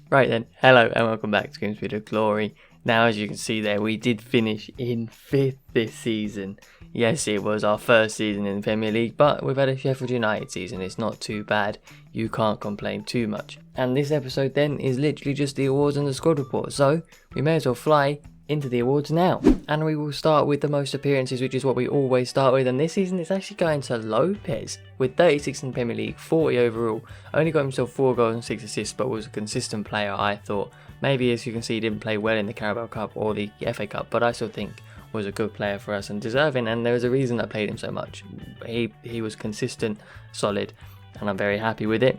Right then, hello and welcome back to Grimsby to Glory. Now, as you can see there, we did finish in 5th this season. Yes, it was our first season in the Premier League, but we've had a Sheffield United season. It's not too bad. You can't complain too much. And this episode then is literally just the awards and the squad report. So we may as well fly into the awards now. And we will start with the most appearances, which is what we always start with. And this season it's actually going to Lopez with 36 in the Premier League, 40 overall. Only got himself 4 goals and 6 assists, but was a consistent player, I thought. Maybe, as you can see, he didn't play well in the Carabao Cup or the FA Cup, but I still think was a good player for us and deserving, and there was a reason I played him so much. He was consistent, solid, and I'm very happy with it.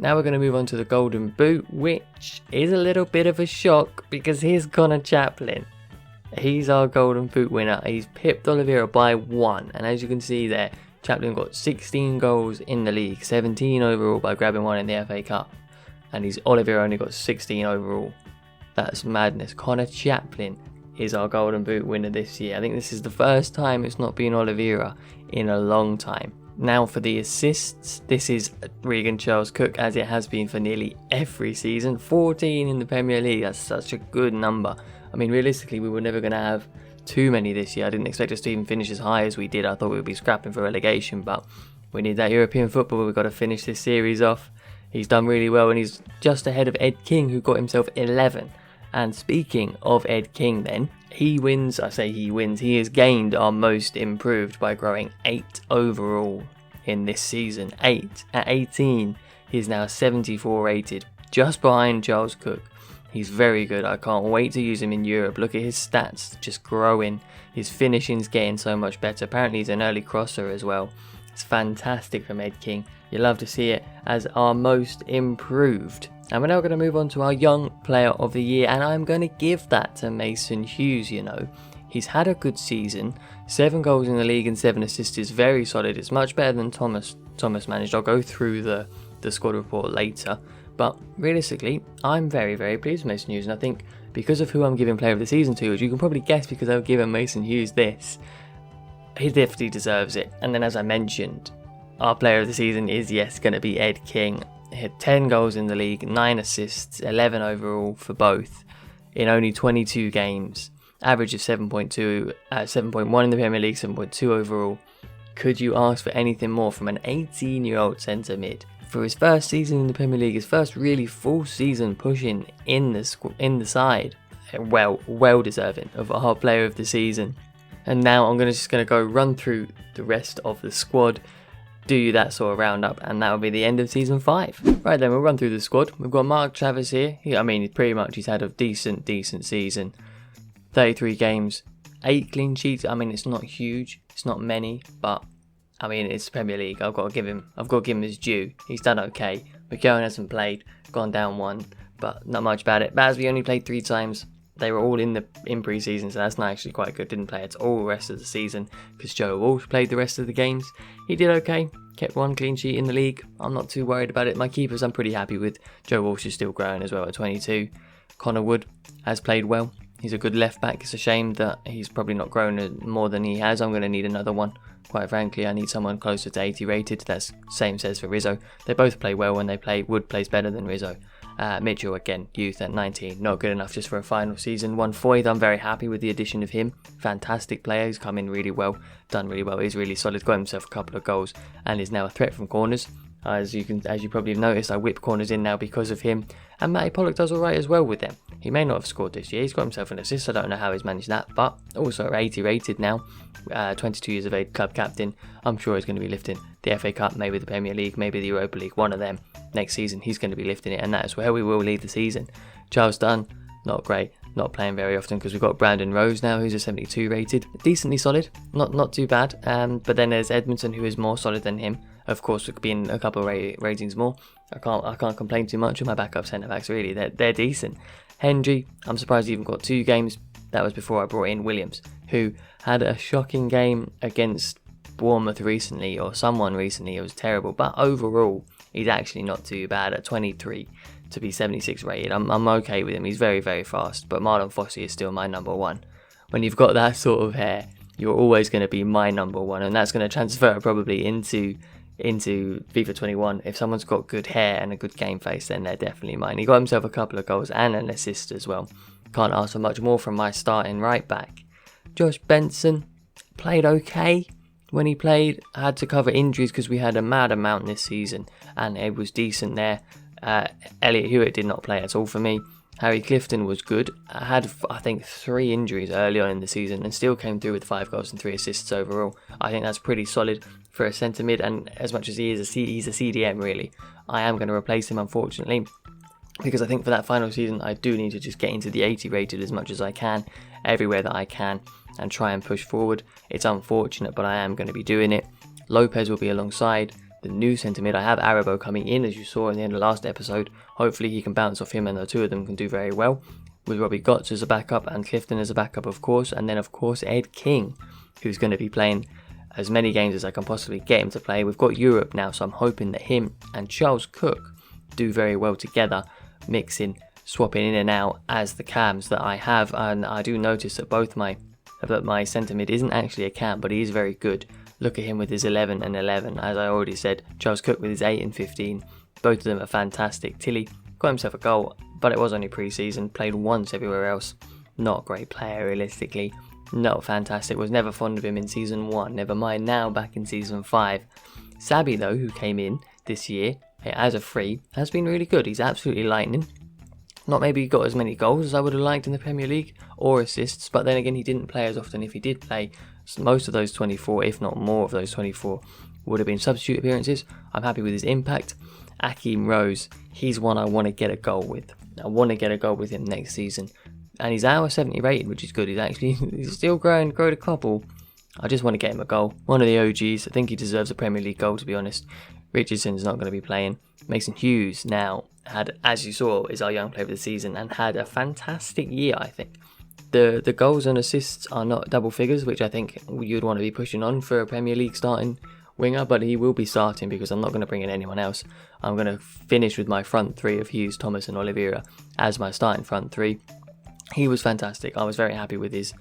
Now we're going to move on to the Golden Boot, which is a little bit of a shock because here's Connor Chaplin. He's our Golden Boot winner. He's pipped Oliveira by 1, and as you can see there, Chaplin got 16 goals in the league, 17 overall by grabbing 1 in the FA Cup, and Oliveira only got 16 overall. That's madness. Connor Chaplin is our Golden Boot winner this year. I think this is the first time it's not been Oliveira in a long time. Now for the assists, this is Regan Charles Cook, as it has been for nearly every season. 14 in the Premier League, that's such a good number. I mean, realistically, we were never going to have too many this year. I didn't expect us to even finish as high as we did. I thought we would be scrapping for relegation, but we need that European football. We've got to finish this series off. He's done really well, and he's just ahead of Ed King, who got himself 11. And speaking of Ed King then, he wins, I say he wins, he has gained our most improved by growing 8 overall in this season. 8. At 18, he's now 74 rated, just behind Charles Cook. He's very good. I can't wait to use him in Europe. Look at his stats, just growing. His finishing's getting so much better. Apparently he's an early crosser as well. It's fantastic from Ed King. You love to see it as our most improved. And we're now going to move on to our Young Player of the Year, and I'm going to give that to Mason Hughes. You know, he's had a good season, 7 goals in the league and 7 assists is very solid. It's much better than Thomas managed. I'll go through the squad report later, but realistically, I'm very, very pleased with Mason Hughes, and I think because of who I'm giving Player of the Season to, as you can probably guess because I've given Mason Hughes this, he definitely deserves it. And then, as I mentioned, our Player of the Season is, yes, going to be Ed King. He had 10 goals in the league, 9 assists, 11 overall for both in only 22 games. Average of 7.2, 7.1 in the Premier League, 7.2 overall. Could you ask for anything more from an 18-year-old centre mid? For his first season in the Premier League, his first really full season pushing in the side, well deserving of our Player of the Season. And now I'm just going to go run through the rest of the squad, do that sort of roundup, and that will be the end of season 5. Right then, we'll run through the squad. We've got Mark Travers here. Pretty much he's had a decent season. 33 games, 8 clean sheets. I mean, it's not huge, it's not many, but I mean, it's Premier League. I've got to give him his due. He's done okay. McKeown hasn't played, gone down 1, but not much about it. Basby only played 3 times. They were all in pre-season, so that's not actually quite good. Didn't play at all the rest of the season because Joe Walsh played the rest of the games. He did okay, kept 1 clean sheet in the league. I'm not too worried about it. My keepers I'm pretty happy with. Joe Walsh is still growing as well at 22. Connor Wood has played well. He's a good left back. It's a shame that he's probably not grown more than he has. I'm going to need another one. Quite frankly, I need someone closer to 80 rated. That's same says for Rizzo. They both play well when they play. Wood plays better than Rizzo. Mitchell, again, youth at 19, not good enough just for a final season. 1 Foyth, I'm very happy with the addition of him. Fantastic player, he's come in really well, done really well. He's really solid, got himself a couple of goals, and is now a threat from corners. As you probably have noticed, I whip corners in now because of him. And Matty Pollock does alright as well with them. He may not have scored this year. He's got himself an assist. I don't know how he's managed that, but also 80 rated now. 22 years of age, club captain. I'm sure he's going to be lifting the FA Cup, maybe the Premier League, maybe the Europa League. One of them next season. He's going to be lifting it, and that's where we will lead the season. Charles Dunn, not great. Not playing very often because we've got Brandon Rose now, who's a 72 rated. Decently solid, not too bad. But then there's Edmondson, who is more solid than him. Of course, being a couple of ratings more. I can't complain too much of my backup centre backs. Really, they're decent. Hendry, I'm surprised he even got 2 games. That was before I brought in Williams, who had a shocking game against Bournemouth recently, or someone recently. It was terrible, but overall, he's actually not too bad at 23 to be 76 rated. I'm okay with him. He's very, very fast, but Marlon Fossey is still my number 1. When you've got that sort of hair, you're always going to be my number 1, and that's going to transfer probably into into FIFA 21. If someone's got good hair and a good game face, then they're definitely mine. He got himself a couple of goals and an assist as well. Can't ask for much more from my starting right back. Josh Benson played okay. When he played, I had to cover injuries because we had a mad amount this season, and it was decent there. Elliot Hewitt did not play at all for me. Harry Clifton was good. I had, I think, 3 injuries early on in the season and still came through with 5 goals and 3 assists overall. I think that's pretty solid for a centre mid, and as much as he's a CDM really, I am going to replace him unfortunately, because I think for that final season I do need to just get into the 80 rated as much as I can, everywhere that I can, and try and push forward. It's unfortunate, but I am going to be doing it. Lopez will be alongside the new centre mid. I have Arabo coming in, as you saw in the end of the last episode. Hopefully he can bounce off him, and the two of them can do very well, with Robbie Gotts as a backup and Clifton as a backup of course, and then of course Ed King, who's going to be playing as many games as I can possibly get him to play. We've got Europe now, so I'm hoping that him and Charles Cook do very well together, mixing, swapping in and out as the cams that I have. And I do notice that my centre mid isn't actually a cam, but he is very good. Look at him with his 11 and 11, as I already said. Charles Cook with his 8 and 15. Both of them are fantastic. Tilly got himself a goal, but it was only pre-season. Played once everywhere else. Not a great player, realistically. Not fantastic. Was never fond of him in Season 1. Never mind now, back in Season 5. Sabi, though, who came in this year as a free, has been really good. He's absolutely lightning. Not maybe got as many goals as I would have liked in the Premier League, or assists, but then again he didn't play as often. If he did play, most of those 24, if not more of those 24, would have been substitute appearances. I'm happy with his impact. Akeem Rose, he's one I want to get a goal with. I want to get a goal with him next season. And he's hour 70 rated, which is good. He's still growing a couple. I just want to get him a goal. One of the OGs. I think he deserves a Premier League goal, to be honest. Richardson's not going to be playing. Mason Hughes now had, as you saw, is our young player of the season and had a fantastic year, I think. The goals and assists are not double figures, which I think you'd want to be pushing on for a Premier League starting winger, but he will be starting because I'm not going to bring in anyone else. I'm going to finish with my front three of Hughes, Thomas and Oliveira as my starting front three. He was fantastic. I was very happy with his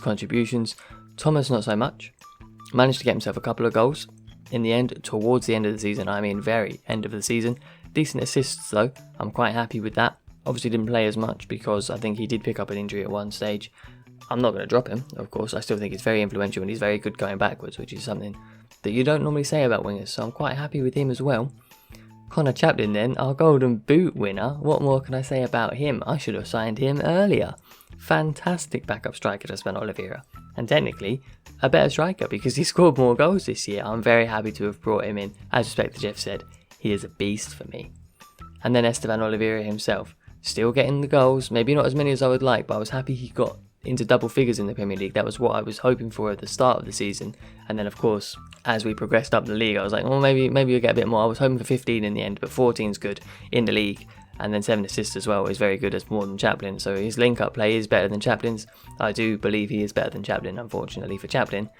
contributions. Thomas not so much. Managed to get himself a couple of goals in the end, towards the end of the season. I mean, very end of the season. Decent assists though. I'm quite happy with that. Obviously didn't play as much because I think he did pick up an injury at one stage. I'm not going to drop him, of course. I still think he's very influential and he's very good going backwards, which is something that you don't normally say about wingers. So I'm quite happy with him as well. Connor Chaplin then, our Golden Boot winner. What more can I say about him? I should have signed him earlier. Fantastic backup striker to Sven Oliveira. And technically, a better striker because he scored more goals this year. I'm very happy to have brought him in. As Inspector Jeff said, he is a beast for me. And then Esteban Oliveira himself. Still getting the goals. Maybe not as many as I would like, but I was happy he got into double figures in the Premier League. That was what I was hoping for at the start of the season. And then, of course, as we progressed up the league, I was like, well, maybe you'll get a bit more. I was hoping for 15 in the end, but 14's good in the league. And then 7 assists as well is very good as more than Chaplin. So his link-up play is better than Chaplin's. I do believe he is better than Chaplin, unfortunately for Chaplin.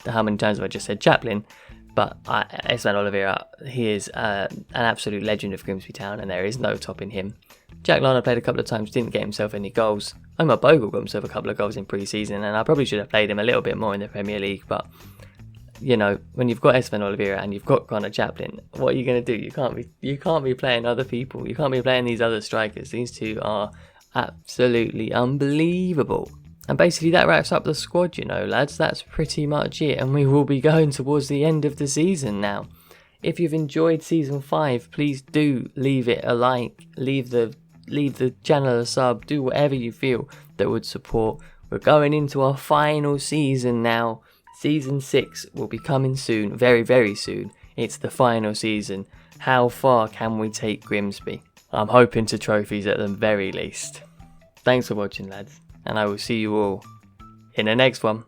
How many times have I just said Chaplin? But Esteban Oliveira, he is an absolute legend of Grimsby Town, and there is no topping him. Jack Lana played a couple of times, didn't get himself any goals. Omar Bogle got himself a couple of goals in pre-season, and I probably should have played him a little bit more in the Premier League, but you know, when you've got Esteban Oliveira and you've got Connor Chaplin, what are you going to do? You can't be playing other people. You can't be playing these other strikers. These two are absolutely unbelievable. And basically that wraps up the squad, you know, lads. That's pretty much it, and we will be going towards the end of the season now. If you've enjoyed Season 5, please do leave it a like, leave the channel a sub, do whatever you feel that would support. We're going into our final season now. Season 6 will be coming soon, very, very soon. It's the final season. How far can we take Grimsby? I'm hoping to trophies at the very least. Thanks for watching, lads, and I will see you all in the next one.